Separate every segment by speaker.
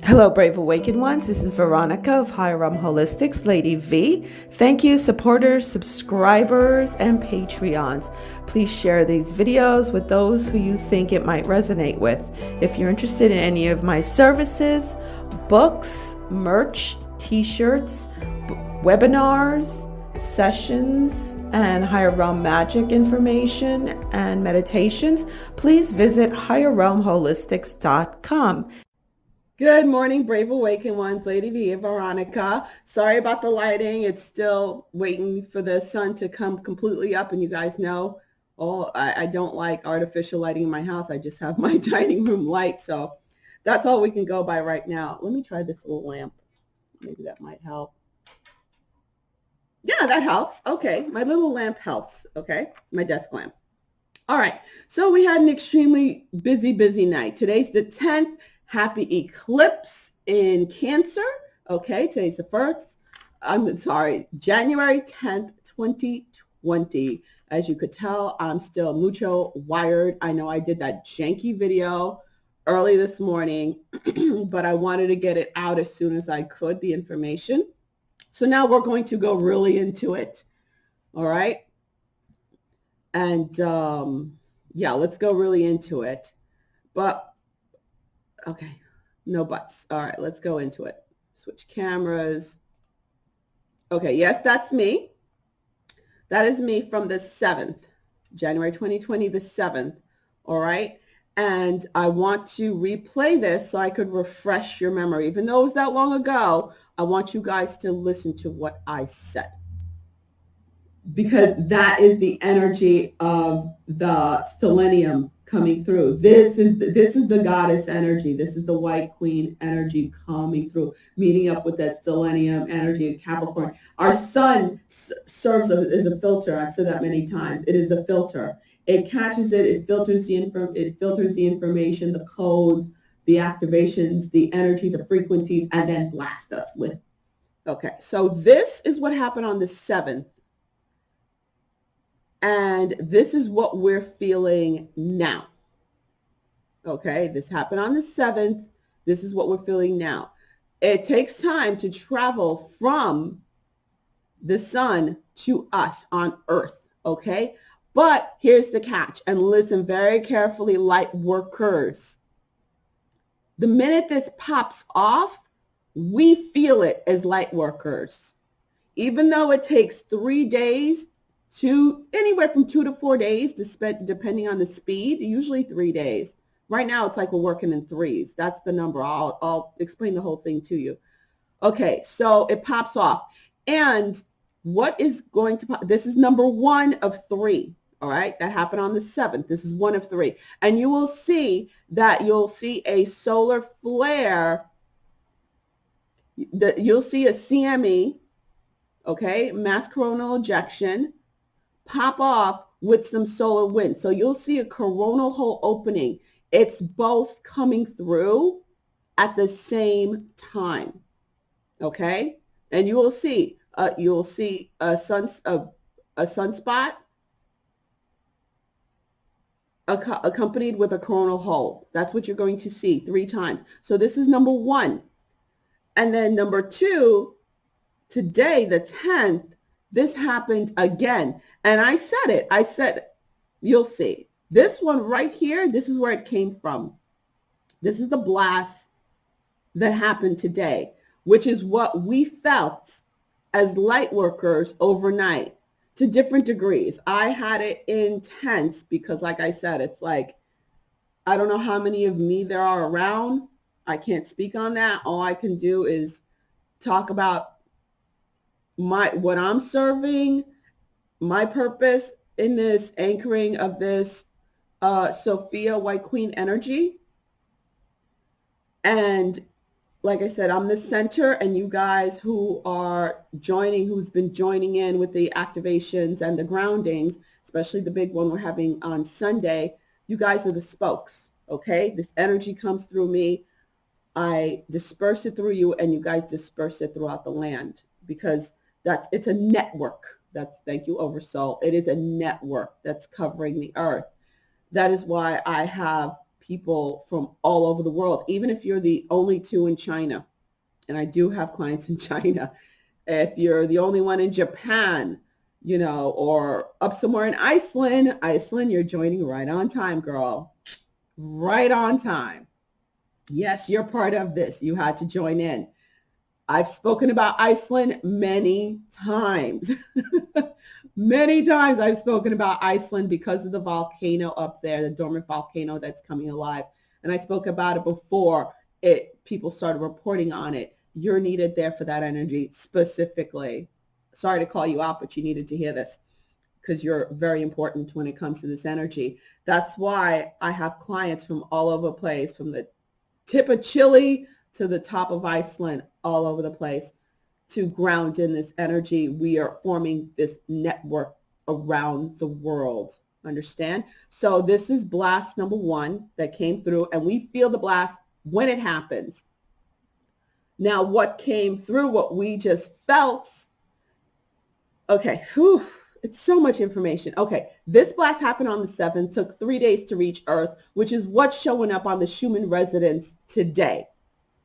Speaker 1: Hello, Brave Awakened Ones. This is Veronica of Higher Realm Holistics, Lady V. Thank you, supporters, subscribers, and Patreons. Please share these videos with those who you think it might resonate with. If you're interested in any of my services, books, merch, t-shirts, webinars, sessions, and higher realm magic information and meditations, please visit higherrealmholistics.com. Good morning, Brave Awakened Ones. Lady V, Veronica. Sorry about the lighting. It's still waiting for the sun to come completely up. And you guys know, I don't like artificial lighting in my house. I just have my dining room light. So that's all we can go by right now. Let me try this little lamp. Maybe that might help. Yeah, that helps. Okay, my little lamp helps. Okay, my desk lamp. All right, so we had an extremely busy night. Today's the 10th. Happy eclipse in Cancer. Okay, today's the 1st. January 10th, 2020. As you could tell, I'm still mucho wired. I know I did that janky video early this morning, but I wanted to get it out as soon as I could, the information. So now we're going to go really into it. All right. And yeah, let's go really into it. But okay, no buts. All right, let's go into it. Switch cameras. Okay, yes, that's me. That is me from the 7th, January 2020, the 7th. All right. And I want to replay this so I could refresh your memory. Even though it was that long ago, I want you guys to listen to what I said, because that is the energy of the selenium coming through. This is the goddess energy. This is the white queen energy coming through, meeting up with that selenium energy of Capricorn. Our sun serves as a filter. I've said that many times. It is a filter. It catches it. It filters the information, the codes, the activations, the energy, the frequencies, and then blasts us with. Okay, so this is what happened on the 7th. And this is what we're feeling now. Okay, this happened on the 7th. This is what we're feeling now. It takes time to travel from the sun to us on Earth. Okay, but here's the catch, and listen very carefully, light workers. The minute this pops off, we feel it as light workers. Even though it takes 3 days to anywhere from 2 to 4 days depending on the speed, usually 3 days. Right now, it's like we're working in threes. That's the number. I'll explain the whole thing to you. Okay, so it pops off. And what is going to pop? This is number 1 of 3. All right, that happened on the 7th. This is 1 of 3. And you will see that you'll see a solar flare. You'll see a CME, okay, mass coronal ejection, pop off with some solar wind. So you'll see a coronal hole opening. It's both coming through at the same time. Okay. And you will see a sunspot accompanied with a coronal hole. That's what you're going to see 3 times. So this is number 1. And then number 2, today, the 10th, this happened again. And I said it. I said, you'll see. This one right here, this is where it came from. This is the blast that happened today, which is what we felt as light workers overnight to different degrees. I had it intense because, like I said, it's like, I don't know how many of me there are around. I can't speak on that. All I can do is talk about what I'm serving, my purpose in this anchoring of this Sophia White Queen energy. And like I said, I'm the center, and you guys who are joining, who's been joining in with the activations and the groundings, especially the big one we're having on Sunday, you guys are the spokes, okay? This energy comes through me. I disperse it through you, and you guys disperse it throughout the land, because it's a network. Thank you, Oversoul. It is a network that's covering the earth. That is why I have people from all over the world, even if you're the only two in China. And I do have clients in China. If you're the only one in Japan, or up somewhere in Iceland, you're joining right on time, girl. Right on time. Yes, you're part of this. You had to join in. I've spoken about Iceland many times. Many times I've spoken about Iceland because of the volcano up there, the dormant volcano that's coming alive. And I spoke about it before people started reporting on it. You're needed there for that energy specifically. Sorry to call you out, but you needed to hear this because you're very important when it comes to this energy. That's why I have clients from all over the place, from the tip of Chile to the top of Iceland, all over the place, to ground in this energy. We are forming this network around the world. Understand? So this is blast number 1 that came through, and we feel the blast when it happens. Now, what came through, what we just felt, okay, whew, it's so much information. Okay, this blast happened on the 7th, took 3 days to reach Earth, which is what's showing up on the Schumann resonance today.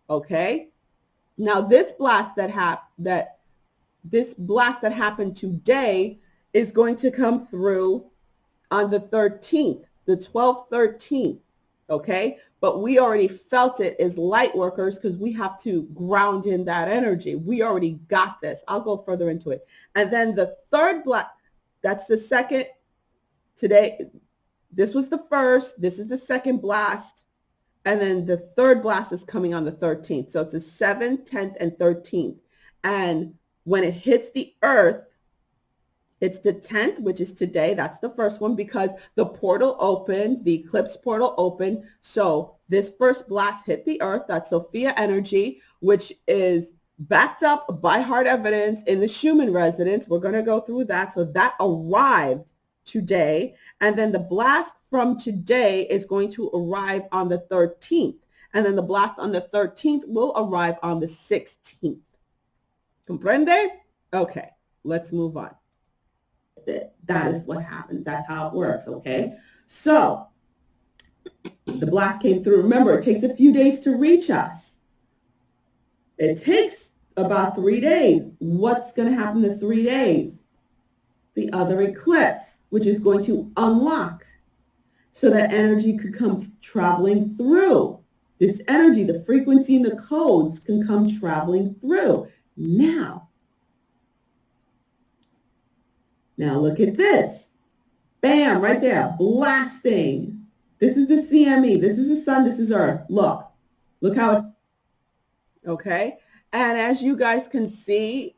Speaker 1: Okay? Now, this blast that happened today is going to come through on the 13th, the 12th, 13th. Okay? But we already felt it as light workers because we have to ground in that energy. We already got this. I'll go further into it. And then the third blast, that's the second today. This was the first. This is the second blast. And then the third blast is coming on the 13th. So it's the 7th, 10th, and 13th. And when it hits the Earth, it's the 10th, which is today. That's the first one because the portal opened, the eclipse portal opened. So this first blast hit the Earth. That's Sophia energy, which is backed up by hard evidence in the Schumann resonance. We're going to go through that. So that arrived today. And then the blast from today is going to arrive on the 13th. And then the blast on the 13th will arrive on the 16th. Comprende? Okay, let's move on. That is what happens. That's how it works, okay? So the blast came through. Remember, it takes a few days to reach us. It takes about 3 days. What's going to happen in 3 days? The other eclipse, which is going to unlock so that energy could come traveling through. This energy, the frequency and the codes can come traveling through. Now look at this. Bam, right there, blasting. This is the CME. This is the sun. This is Earth. Look how it, okay? And as you guys can see,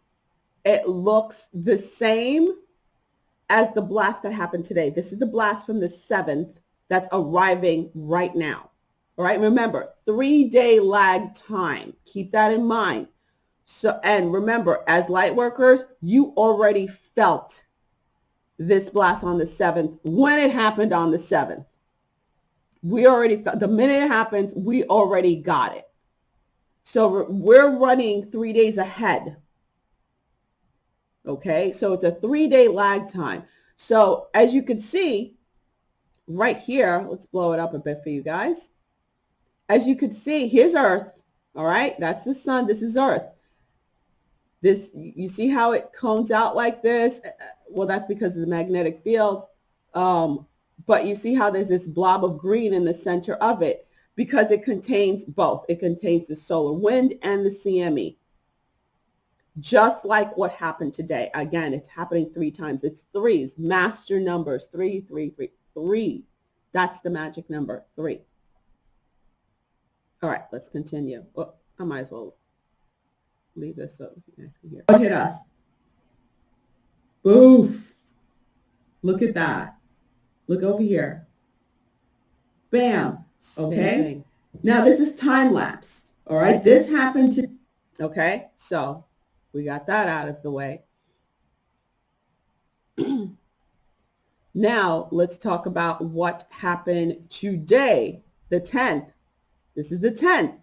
Speaker 1: it looks the same as the blast that happened today. This is the blast from the 7th that's arriving right now. All right, remember, 3-day lag time. Keep that in mind. So, and remember, as light workers, you already felt this blast on the 7th when it happened on the 7th. We already felt, the minute it happens, we already got it. So we're running 3 days ahead. Okay, so it's a 3-day lag time. So as you can see right here, let's blow it up a bit for you guys. As you can see, here's Earth. All right, that's the sun. This is Earth. This, you see how it cones out like this? Well, that's because of the magnetic field. But you see how there's this blob of green in the center of it because it contains both. It contains the solar wind and the CME. Just like what happened today. Again, it's happening 3 times. It's threes, master numbers, 3, 3, 3, 3. That's the magic number, 3. All right, let's continue. Well, I might as well leave this so you guys can hear. What hit us? Boof. Look at that. Look over here. Bam. Okay. Now this is time lapsed. All right. This happened to, okay. So we got that out of the way. Now let's talk about what happened today, the 10th. This is the 10th.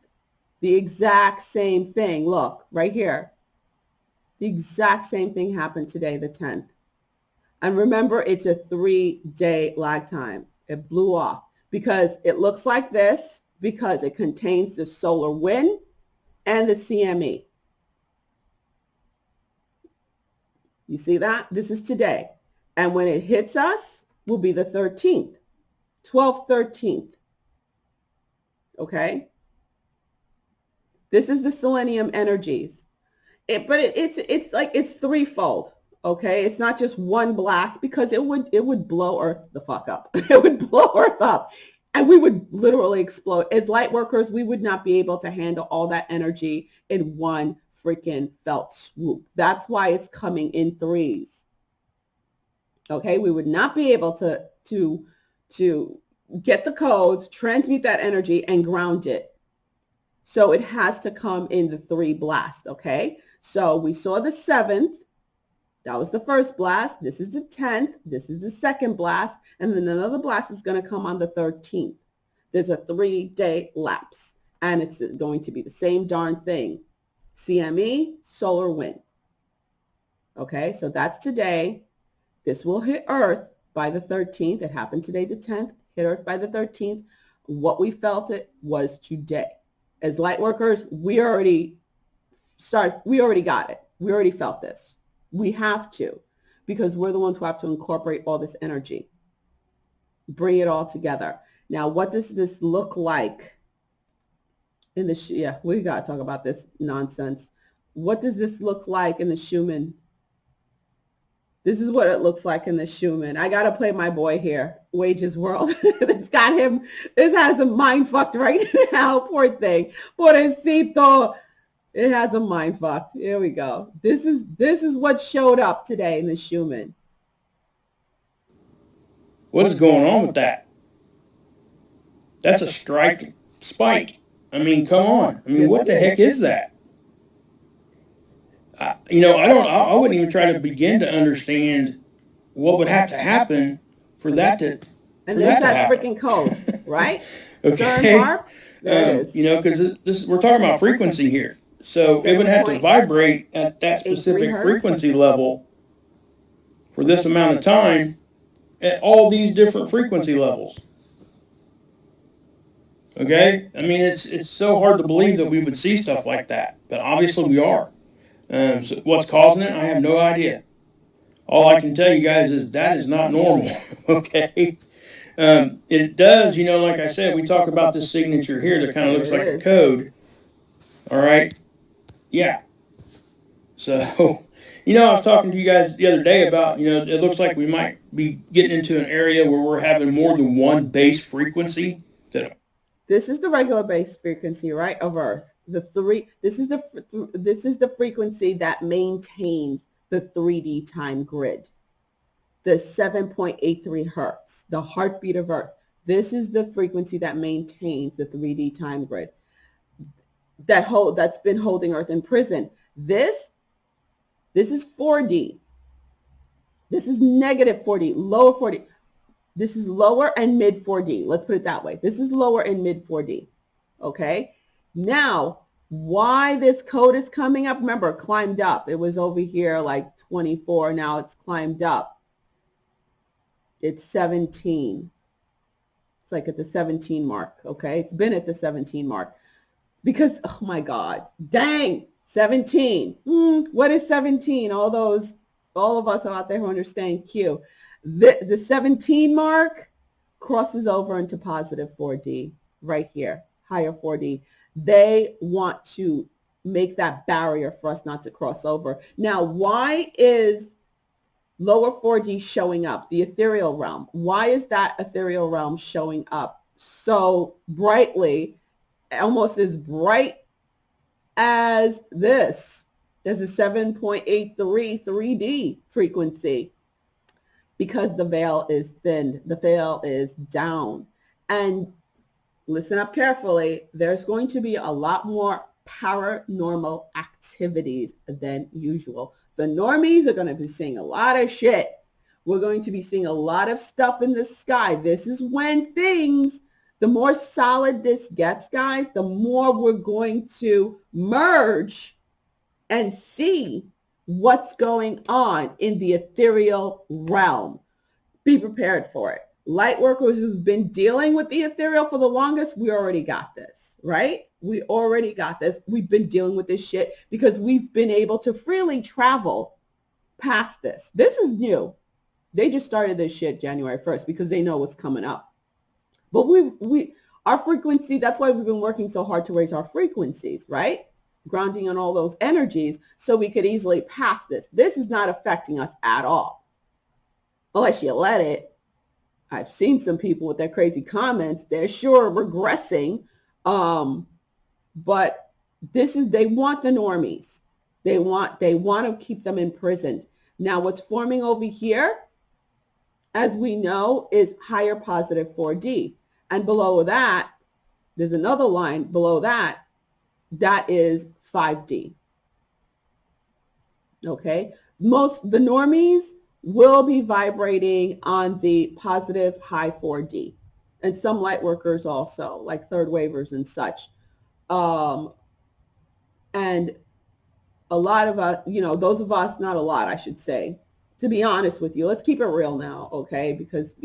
Speaker 1: The exact same thing. Look, right here. The exact same thing happened today, the 10th. And remember, it's a 3-day lag time. It blew off. because it looks like this, because it contains the solar wind and the CME. You see that? This is today. And when it hits us, will be the 13th, 12th, 13th. Okay? This is the selenium energies. It's like it's threefold. Okay, it's not just one blast, because it would blow Earth the fuck up. It would blow Earth up, and we would literally explode. As light workers, we would not be able to handle all that energy in one freaking felt swoop. That's why it's coming in threes. Okay, we would not be able to get the codes, transmute that energy, and ground it. So it has to come in the three blast. Okay, so we saw the 7th. That was the first blast. This is the 10th. This is the second blast. And then another blast is going to come on the 13th. There's a 3-day lapse. And it's going to be the same darn thing. CME, solar wind. Okay, so that's today. This will hit Earth by the 13th. It happened today, the 10th. Hit Earth by the 13th. What we felt it was today. As light workers, we already got it. We already felt this. We have to, because we're the ones who have to incorporate all this energy, bring it all together. Now, what does this look like in the, yeah, we got to talk about this nonsense. What does this look like in the Schumann? This is what it looks like in the Schumann. I got to play my boy here, Wages World. This has him mind fucked right now. Poor thing. Pobrecito. It has a mind fucked. Here we go. This is what showed up today in the Schumann.
Speaker 2: What is going on with that? That's a spike. I mean, come on. I mean, what the heck is that? I wouldn't even try to begin to understand what would have to happen for that to happen.
Speaker 1: And there's that freaking code, right?
Speaker 2: Okay.
Speaker 1: Harp, there it is.
Speaker 2: Because we're talking about frequency here. So it would have to vibrate at that specific frequency level for this amount of time at all these different frequency levels. Okay? I mean, it's so hard to believe that we would see stuff like that, but obviously we are. So what's causing it, I have no idea. All I can tell you guys is that is not normal. Okay? It does, like I said, we talk about this signature here that kind of looks like a code. All right? Yeah. So, I was talking to you guys the other day about, it looks like we might be getting into an area where we're having more than one base frequency.
Speaker 1: This is the regular base frequency, right, of Earth. This is the frequency that maintains the 3D time grid. The 7.83 hertz, the heartbeat of Earth. This is the frequency that maintains the 3D time grid. That's been holding Earth in prison. This is 4D. This is negative 4D, lower 4D. This is lower and mid 4D. Let's put it that way. This is lower and mid 4D. Okay. Now, why this code is coming up? Remember, it climbed up. It was over here like 24. Now it's climbed up. It's 17. It's like at the 17 mark. Okay. It's been at the 17 mark. Because, oh my God, dang, 17. What is 17? All of us out there who understand Q. The 17 mark crosses over into positive 4D right here, higher 4D. They want to make that barrier for us not to cross over. Now, why is lower 4D showing up, the ethereal realm? Why is that ethereal realm showing up so brightly? Almost as bright as this. There's a 7.83 3D frequency because the veil is thinned. The veil is down. And listen up carefully. There's going to be a lot more paranormal activities than usual. The normies are going to be seeing a lot of shit. We're going to be seeing a lot of stuff in the sky. This is when the more solid this gets, guys, the more we're going to merge and see what's going on in the ethereal realm. Be prepared for it. Light workers who've been dealing with the ethereal for the longest, we already got this, right? We already got this. We've been dealing with this shit because we've been able to freely travel past this. This is new. They just started this shit January 1st because they know what's coming up. But our frequency, that's why we've been working so hard to raise our frequencies, right? Grounding on all those energies so we could easily pass this. This is not affecting us at all. Unless you let it. I've seen some people with their crazy comments. They're sure regressing. But they want the normies. They want to keep them imprisoned. Now what's forming over here, as we know, is higher positive 4D. And below that, there's another line below that, that is 5D. Okay. The normies will be vibrating on the positive high 4D. And some light workers also, like third wavers and such. And a lot of us, those of us, not a lot, I should say, to be honest with you, let's keep it real now, okay? Because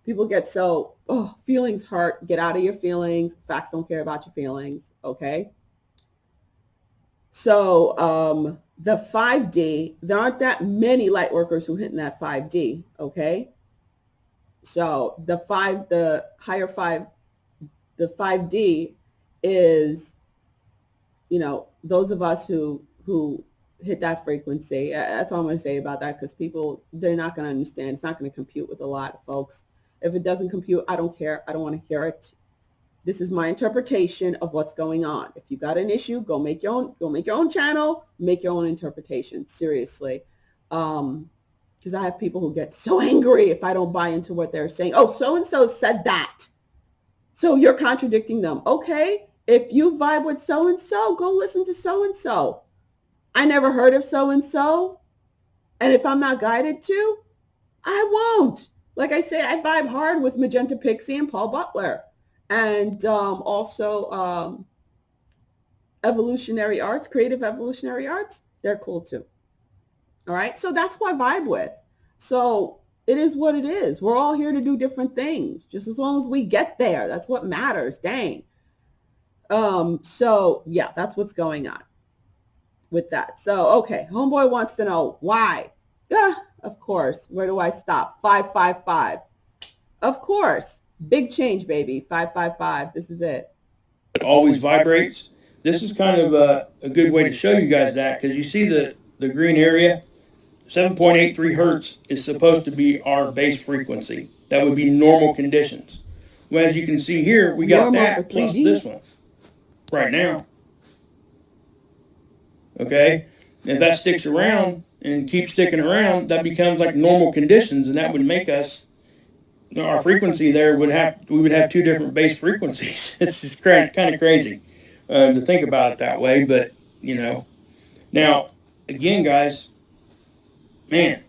Speaker 1: people get so, feelings hurt, get out of your feelings. Facts don't care about your feelings, okay? So the 5D, there aren't that many light workers who hit in that 5D, okay? So the 5D is, those of us who hit that frequency. That's all I'm going to say about that, because people, they're not going to understand. It's not going to compute with a lot of folks. If it doesn't compute, I don't care. I don't want to hear it. This is my interpretation of what's going on. If you got an issue, go make your own channel, make your own interpretation. Seriously. Because I have people who get so angry if I don't buy into what they're saying. Oh, so-and-so said that, so you're contradicting them. Okay, if you vibe with so-and-so, go listen to so-and-so. I never heard of so-and-so. And if I'm not guided to, I won't. Like I say, I vibe hard with Magenta Pixie and Paul Butler. And also evolutionary arts, creative evolutionary arts, they're cool too. All right. So that's who I vibe with. So it is what it is. We're all here to do different things, just as long as we get there. That's what matters. Dang. So yeah, that's what's going on with that. So, okay. Homeboy wants to know why. Yeah, of course. Where do I stop? 555. Of course. Big change, baby. 555. This is it.
Speaker 2: It always vibrates. This is kind of a good way to show you guys that, because you see the green area, 7.83 hertz is supposed to be our base frequency. That would be normal conditions. Well, as you can see here, we got that plus this one right now. Okay? If that sticks around and keeps sticking around, that becomes like normal conditions, and that would make us, our frequency there we would have two different base frequencies. It's just kind of crazy to think about it that way, but now again, guys, man,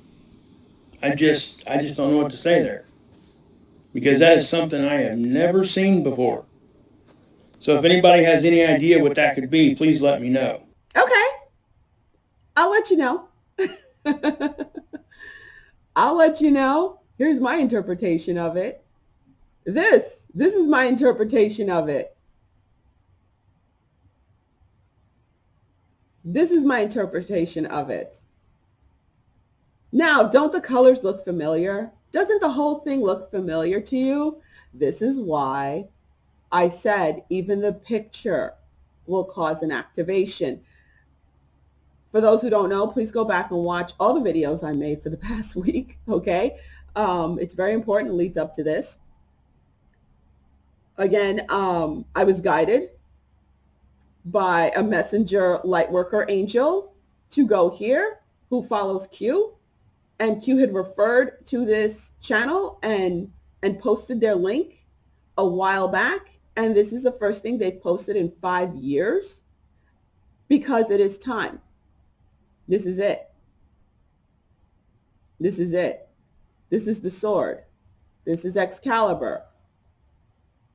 Speaker 2: I just don't know what to say there, because that is something I have never seen before. So if anybody has any idea what that could be, please let me know.
Speaker 1: Okay, I'll let you know. I'll let you know. Here's my interpretation of it. This is my interpretation of it. This is my interpretation of it. Now, don't the colors look familiar? Doesn't the whole thing look familiar to you? This is why I said even the picture will cause an activation. For those who don't know, please go back and watch all the videos I made for the past week, okay? It's very important, it leads up to this. Again, I was guided by a messenger light worker angel to go here, who follows Q. And Q had referred to this channel and posted their link a while back. And this is the first thing they've posted in 5 years, because it is time. This is it. This is it. This is the sword. This is Excalibur.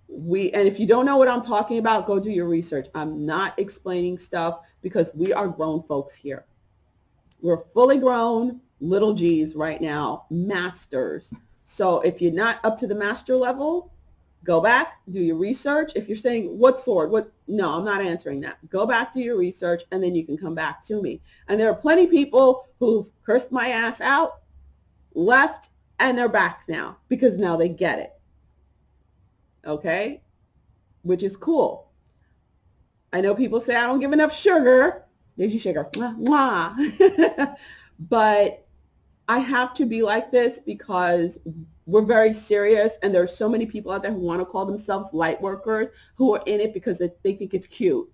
Speaker 1: And if you don't know what I'm talking about, go do your research. I'm not explaining stuff, because we are grown folks here. We're fully grown little G's right now, masters. So if you're not up to the master level, go back, do your research. If you're saying, what sword? What? No, I'm not answering that. Go back, do your research, and then you can come back to me. And there are plenty of people who've cursed my ass out, left, and they're back now because now they get it. Okay? Which is cool. I know people say I don't give enough sugar. There's your sugar. Mwah, mwah. But I have to be like this because we're very serious, and there are so many people out there who want to call themselves light workers who are in it because they think it's cute.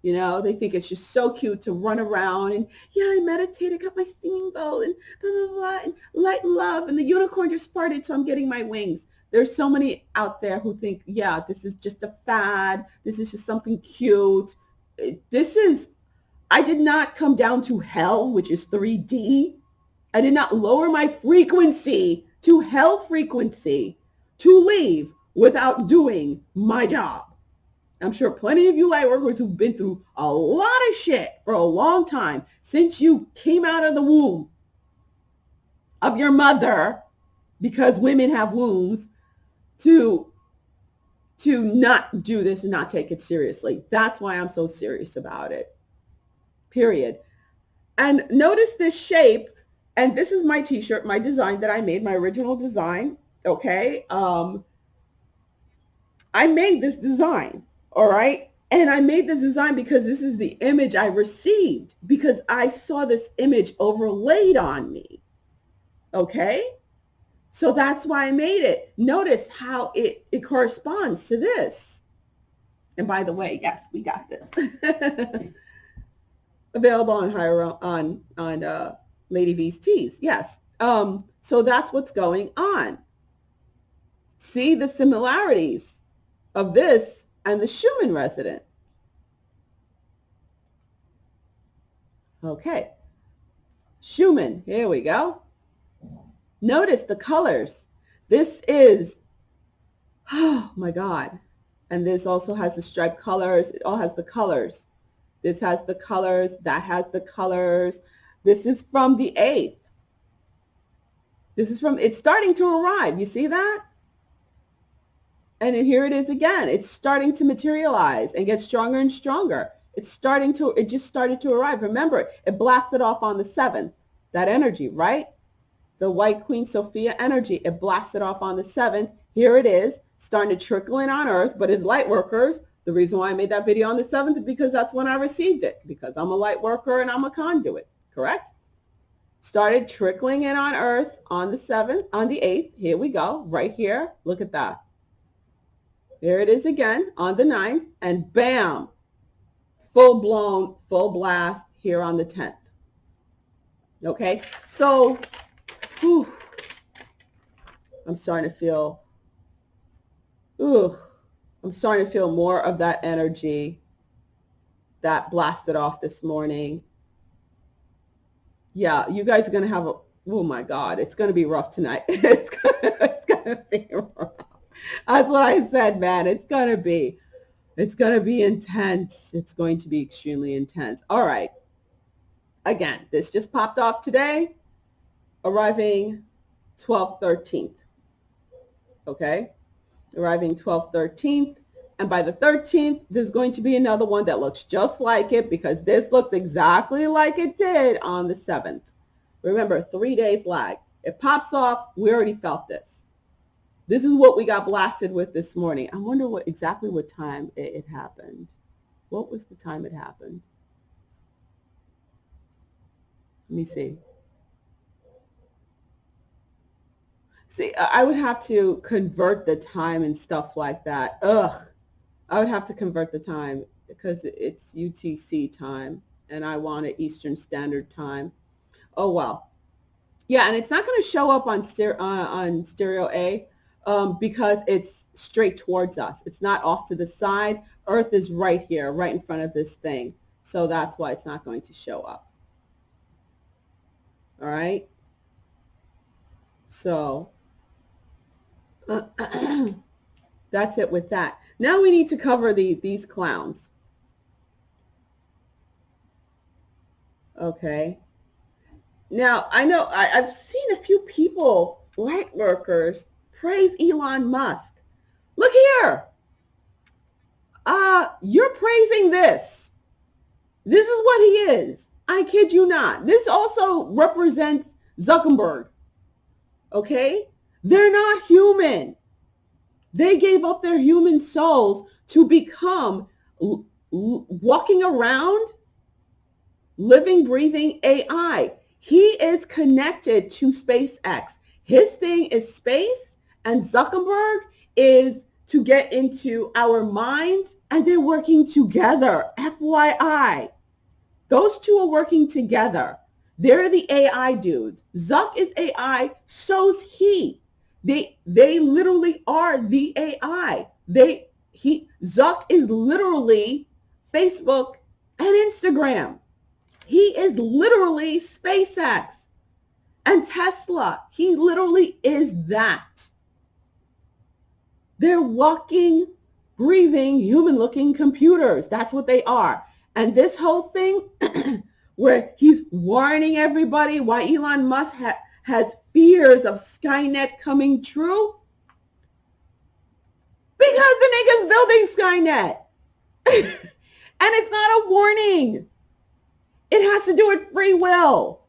Speaker 1: You know, they think it's just so cute to run around and, yeah, I meditated, got my singing bowl and blah, blah, blah, and light and love, and the unicorn just farted, so I'm getting my wings. There's so many out there who think, yeah, this is just a fad. This is just something cute. I did not come down to hell, which is 3D. I did not lower my frequency to hell frequency to leave without doing my job. I'm sure plenty of you light workers who've been through a lot of shit for a long time since you came out of the womb of your mother, because women have wombs, to not do this and not take it seriously. That's why I'm so serious about it. Period. And notice this shape. And this is my t-shirt, my design that I made, my original design. Okay. I made this design. All right. And I made this design because this is the image I received, because I saw this image overlaid on me. Okay. So that's why I made it. Notice how it corresponds to this. And by the way, yes, we got this. Available on Lady V's Tees. Yes. So that's what's going on. See the similarities of this and the Schumann resident. Okay. Schumann, here we go. Notice the colors. This is, oh my God. And this also has the striped colors. It all has the colors. This has the colors. That has the colors. This is from the 8th. It's starting to arrive. You see that? And here it is again. It's starting to materialize and get stronger and stronger. It just started to arrive. Remember, it blasted off on the 7th, that energy, right? The White Queen Sophia energy. It blasted off on the 7th. Here it is, starting to trickle in on Earth. But as light workers, the reason why I made that video on the 7th is because that's when I received it, because I'm a light worker and I'm a conduit, correct? Started trickling in on Earth on the 7th, on the 8th. Here we go, right here. Look at that. There it is again on the 9th, and bam, full blown, full blast here on the 10th. Okay, so whew, I'm starting to feel, I'm starting to feel more of that energy that blasted off this morning. Yeah, you guys are going to have oh my God, it's going to be rough tonight. It's going to be rough. That's what I said, man. It's going to be intense. It's going to be extremely intense. All right. Again, this just popped off today, arriving 12/13th. Okay. Arriving 12/13th. And by the 13th, there's going to be another one that looks just like it, because this looks exactly like it did on the 7th. Remember, 3 days lag. It pops off. We already felt this. This is what we got blasted with this morning. I wonder exactly what time it happened. What was the time it happened? Let me see. See, I would have to convert the time and stuff like that. I would have to convert the time because it's UTC time and I want it Eastern Standard Time. Oh, well. Yeah, and it's not going to show up on Stereo A because it's straight towards us. It's not off to the side. Earth is right here, right in front of this thing. So that's why it's not going to show up. All right. So that's it with that. Now we need to cover these clowns. Okay. Now, I know I've seen a few people light workers praise Elon Musk. Look here. You're praising this. This is what he is. I kid you not. This also represents Zuckerberg. Okay? They're not human. They gave up their human souls to become walking around, living, breathing AI. He is connected to SpaceX. His thing is space, and Zuckerberg is to get into our minds, and they're working together. FYI. Those two are working together. They're the AI dudes. Zuck is AI, so's he. They literally are the AI. Zuck is literally Facebook and Instagram. He is literally SpaceX and Tesla. He literally is that. They're walking, breathing, human-looking computers. That's what they are. And this whole thing where he's warning everybody why Elon Musk has fears of Skynet coming true, because the nigga's building Skynet. And it's not a warning. It has to do with free will.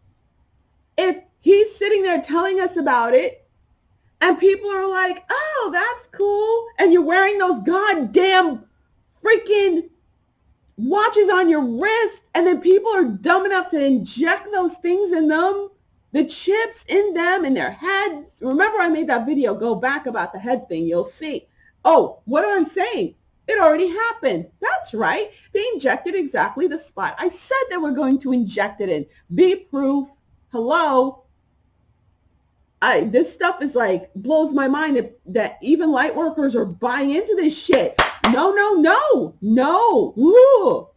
Speaker 1: If he's sitting there telling us about it, and people are like, oh, that's cool, and you're wearing those goddamn freaking watches on your wrist, and then people are dumb enough to inject those things in them, the chips in them, in their heads. Remember, I made that video, go back, about the head thing. You'll see. Oh, what am I saying? It already happened. That's right. They injected exactly the spot I said they were going to inject it in. Be proof. Hello. This stuff is like, blows my mind that even light workers are buying into this shit. No. Ooh.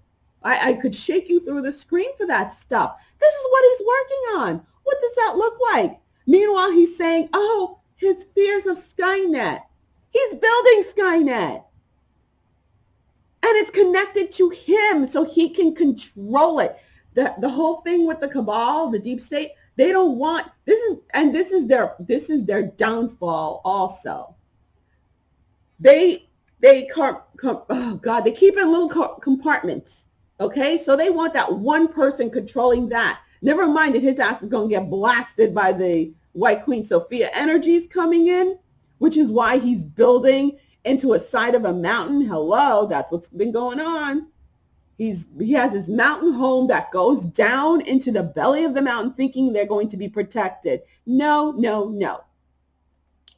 Speaker 1: I could shake you through the screen for that stuff. This is what he's working on. What does that look like? Meanwhile, he's saying, oh, his fears of Skynet. He's building Skynet. And it's connected to him so he can control it. The whole thing with the cabal, the deep state, they don't want, this is their downfall also. They oh God, they keep it in little compartments. Okay, so they want that one person controlling that. Never mind that his ass is going to get blasted by the White Queen Sophia energies coming in, which is why he's building into a side of a mountain. Hello, that's what's been going on. He has his mountain home that goes down into the belly of the mountain, thinking they're going to be protected. No.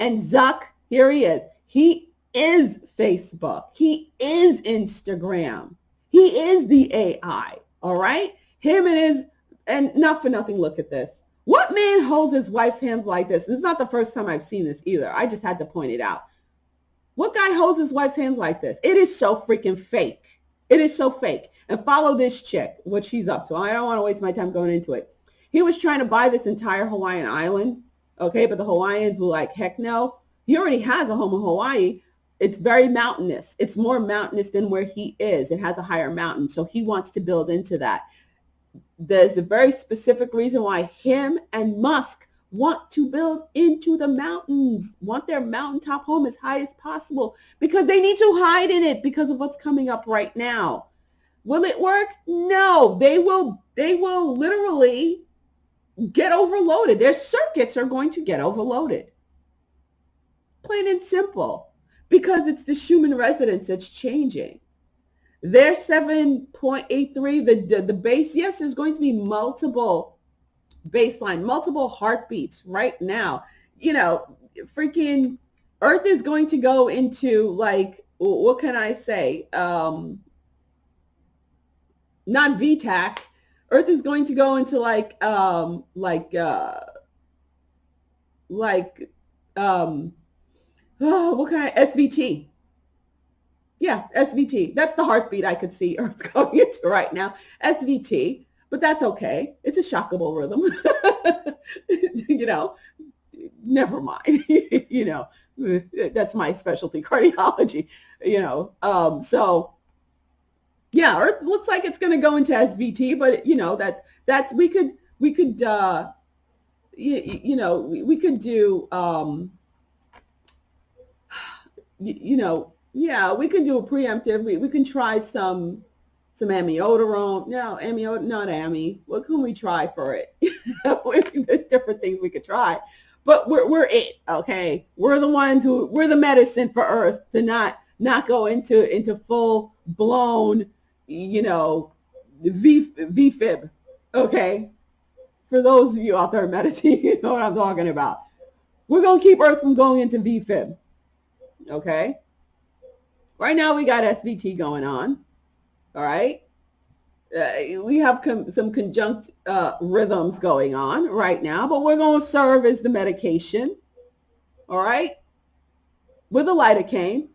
Speaker 1: And Zuck, here he is. He is Facebook. He is Instagram. He is the AI. All right? Him and his, and not for nothing, look at this. What man holds his wife's hands like this? And it's not the first time I've seen this either. I just had to point it out. What guy holds his wife's hands like this? It is so freaking fake. It is so fake. And follow this chick, what she's up to. I don't want to waste my time going into it. He was trying to buy this entire Hawaiian island. Okay, but the Hawaiians were like, heck no. He already has a home in Hawaii. It's very mountainous. It's more mountainous than where he is. It has a higher mountain. So he wants to build into that. There's a very specific reason why him and Musk want to build into the mountains, want their mountaintop home as high as possible, because they need to hide in it because of what's coming up right now. Will it work? No, they will literally get overloaded. Their circuits are going to get overloaded. Plain and simple, because it's the Schumann resonance that's changing. Their 7.83, the base, yes, there's going to be multiple baseline, multiple heartbeats right now. You know, freaking Earth is going to go into, like, what can I say? Not VTAC. Earth is going to go into what kind of SVT? Yeah, SVT. That's the heartbeat I could see Earth going into right now. SVT, but that's okay. It's a shockable rhythm. You know, never mind. You know, that's my specialty, cardiology. You know, so yeah, Earth looks like it's going to go into SVT, but you know that's we could we could do, yeah, we can do a preemptive. We can try some amiodarone. No, not ammy. What can we try for it? There's different things we could try, but we're it. Okay, we're the ones we're the medicine for Earth to not go into full blown, VFib. Okay, for those of you out there meditating, you know what I'm talking about. We're gonna keep Earth from going into VFib. Okay. Right now we got SVT going on. All right. We have some conjunct rhythms going on right now, but we're going to serve as the medication. All right. With a lidocaine.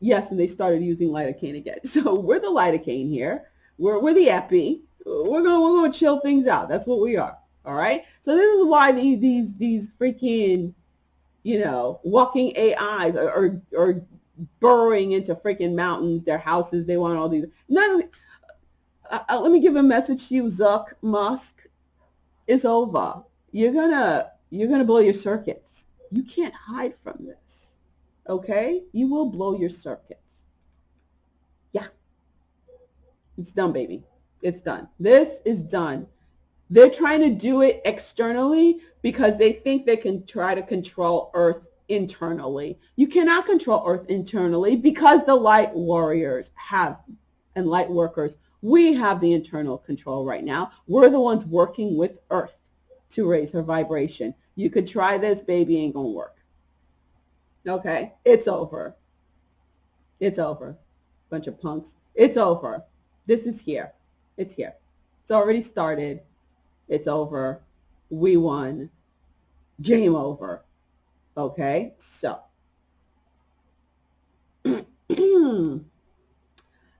Speaker 1: Yes, and they started using lidocaine again. So we're the lidocaine here. We're the epi. We're going to chill things out. That's what we are. All right. So this is why these freaking, walking AIs are burrowing into freaking mountains, their houses. They want all these. Let me give a message to you, Zuck Musk. It's over. You're gonna blow your circuits. You can't hide from this. Okay? You will blow your circuits. Yeah. It's done, baby. It's done. This is done. They're trying to do it externally because they think they can try to control Earth internally. You cannot control Earth internally because the light warriors have, and light workers, we have the internal control right now. We're the ones working with Earth to raise her vibration. You could try this, baby, ain't gonna work. Okay, it's over. It's over. Bunch of punks. It's over. This is here. It's here. It's already started. It's over. We won. Game over. Okay, so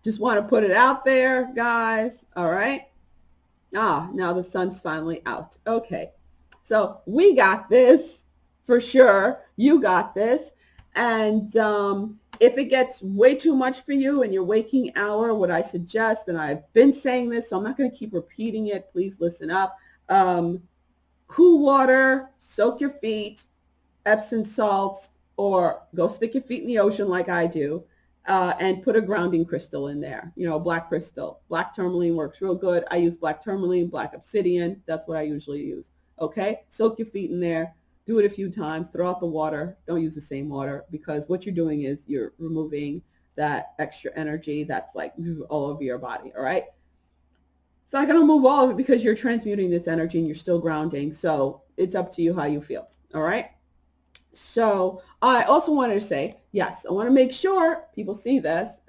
Speaker 1: just want to put it out there, guys. All right. Now the sun's finally out. Okay, so we got this for sure. You got this. And if it gets way too much for you in your waking hour, what I suggest, and I've been saying this, so I'm not going to keep repeating it. Please listen up. Cool water, soak your feet, Epsom salts, or go stick your feet in the ocean like I do, and put a grounding crystal in there. Black crystal. Black tourmaline works real good. I use black tourmaline, black obsidian. That's what I usually use. Okay? Soak your feet in there. Do it a few times. Throw out the water. Don't use the same water, because what you're doing is you're removing that extra energy that's like all over your body. All right? It's not going to move all of it because you're transmuting this energy and you're still grounding. So it's up to you how you feel. All right? So I also wanted to say, yes, I want to make sure people see this,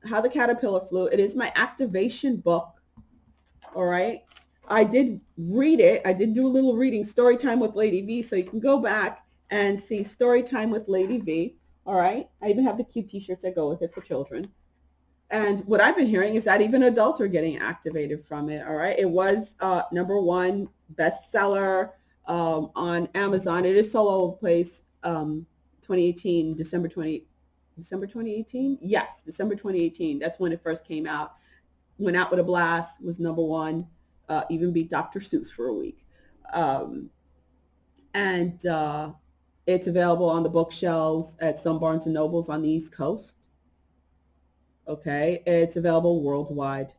Speaker 1: How the Caterpillar Flew. It is my activation book. All right. I did read it. I did do a little reading, Story Time with Lady V. So you can go back and see Story Time with Lady V. All right. I even have the cute t-shirts that go with it for children. And what I've been hearing is that even adults are getting activated from it. All right. It was #1 bestseller on Amazon. It is all over the place. 2018, December 2018? Yes, December 2018. That's when it first came out. Went out with a blast, was #1, even beat Dr. Seuss for a week. And it's available on the bookshelves at some Barnes & Nobles on the East Coast. Okay, it's available worldwide.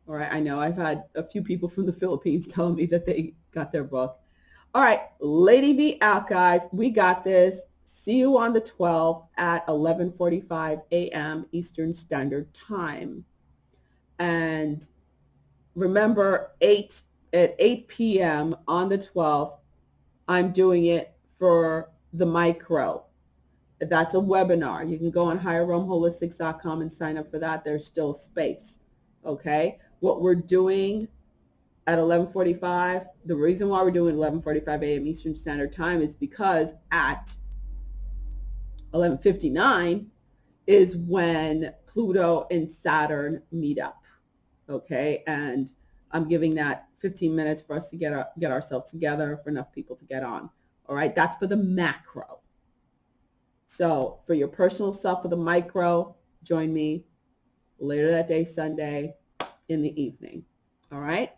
Speaker 1: All right, I know I've had a few people from the Philippines telling me that they got their book. All right, Lady V out, guys. We got this. See you on the 12th at 11:45 a.m. Eastern Standard Time. And remember, at 8 p.m. on the 12th, I'm doing it for the micro. That's a webinar. You can go on higherrealmholistics.com and sign up for that. There's still space. Okay? What we're doing at 11:45, the reason why we're doing 11:45 a.m. Eastern Standard Time is because at 11:59 is when Pluto and Saturn meet up. Okay? And I'm giving that 15 minutes for us to get ourselves together, for enough people to get on. All right? That's for the macro. So for your personal self, for the micro, join me later that day, Sunday, in the evening. All right?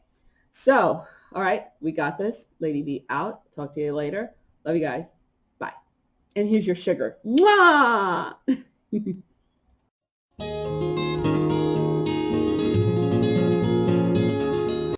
Speaker 1: So, all right, we got this. Lady B out. Talk to you later. Love you guys. Bye. And here's your sugar. Mwah!